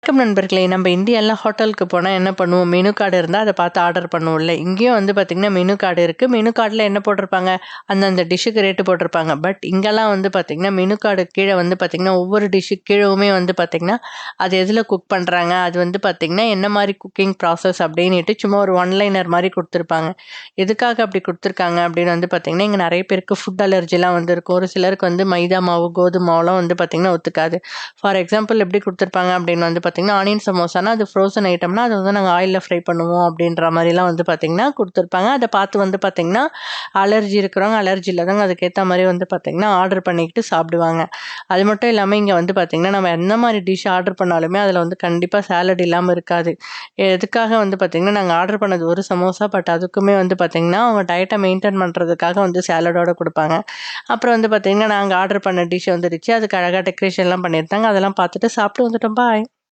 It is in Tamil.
வணக்கம் நண்பர்களே, நம்ம இந்தியாலாம் ஹோட்டலுக்கு போனால் என்ன பண்ணுவோம்? மெனு கார்டு இருந்தால் அதை பார்த்து ஆர்டர் பண்ணுவோம்ல. இங்கேயும் பார்த்திங்கன்னா மெனு கார்டு இருக்குது. மெனு கார்டில் என்ன போட்டிருப்பாங்க? அந்தந்த டிஷ்ஷுக்கு ரேட்டு போட்டிருப்பாங்க. பட் இங்கெல்லாம் பார்த்திங்கன்னா மெனு கார்டு கீழே பார்த்திங்கன்னா ஒவ்வொரு டிஷ்ஷுக்கு கீழவுமே பார்த்திங்கன்னா அது எதில் குக் பண்ணுறாங்க, அது பார்த்திங்கன்னா என்ன மாதிரி குக்கிங் ப்ராசஸ் அப்படின்னுட்டு சும்மா ஒரு ஒன்லைனர் மாதிரி கொடுத்துருப்பாங்க. எதுக்காக அப்படி கொடுத்துருக்காங்க அப்படின்னு பார்த்திங்கன்னா இங்கே நிறைய பேருக்கு ஃபுட் அலர்ஜிலாம் இருக்கும். ஒரு சிலருக்கு மைதா மாவு, கோதுமை மாவுலாம் பார்த்திங்கன்னா ஒத்துக்காது. ஃபார் எக்ஸாம்பிள் எப்படி கொடுத்துருப்பாங்க அப்படின்னு பார்த்திங்கன்னா ஆனியன் சமோசானா அது ஃப்ரோசன் ஐட்டம்னா அது நாங்கள் ஆயிலில் ஃப்ரை பண்ணுவோம் அப்படின்ற மாதிரிலாம் பார்த்திங்கன்னா கொடுத்துருப்பாங்க. அதை பார்த்து பார்த்திங்கன்னா அலர்ஜி இருக்கிறவங்க, அலர்ஜி இல்லாதவங்க அதுக்கேற்ற மாதிரி பார்த்திங்கன்னா ஆர்டர் பண்ணிக்கிட்டு சாப்பிடுவாங்க. அது மட்டும் இல்லாமல் இங்கே பார்த்திங்கன்னா நம்ம எந்த மாதிரி டிஷ் ஆர்டர் பண்ணாலுமே அதில் கண்டிப்பாக சேலட் இல்லாமல் இருக்காது. எதுக்காக பார்த்திங்கன்னா நாங்கள் ஆர்டர் பண்ணது ஒரு சமோசா, பட் அதுக்குமே பார்த்திங்கன்னா அவங்க டயட்டை மெயின்டைன் பண்ணுறதுக்காக சேலடோடு கொடுப்பாங்க. அப்புறம் பார்த்திங்கன்னா நாங்கள் ஆர்டர் பண்ண டிஷ் வந்துடுச்சு. அதுக்கு அழகாக டெக்கரேஷன்லாம் பண்ணியிருந்தாங்க. அதெல்லாம் பார்த்துட்டு சாப்பிட்டு வந்துட்டோம். பாய்.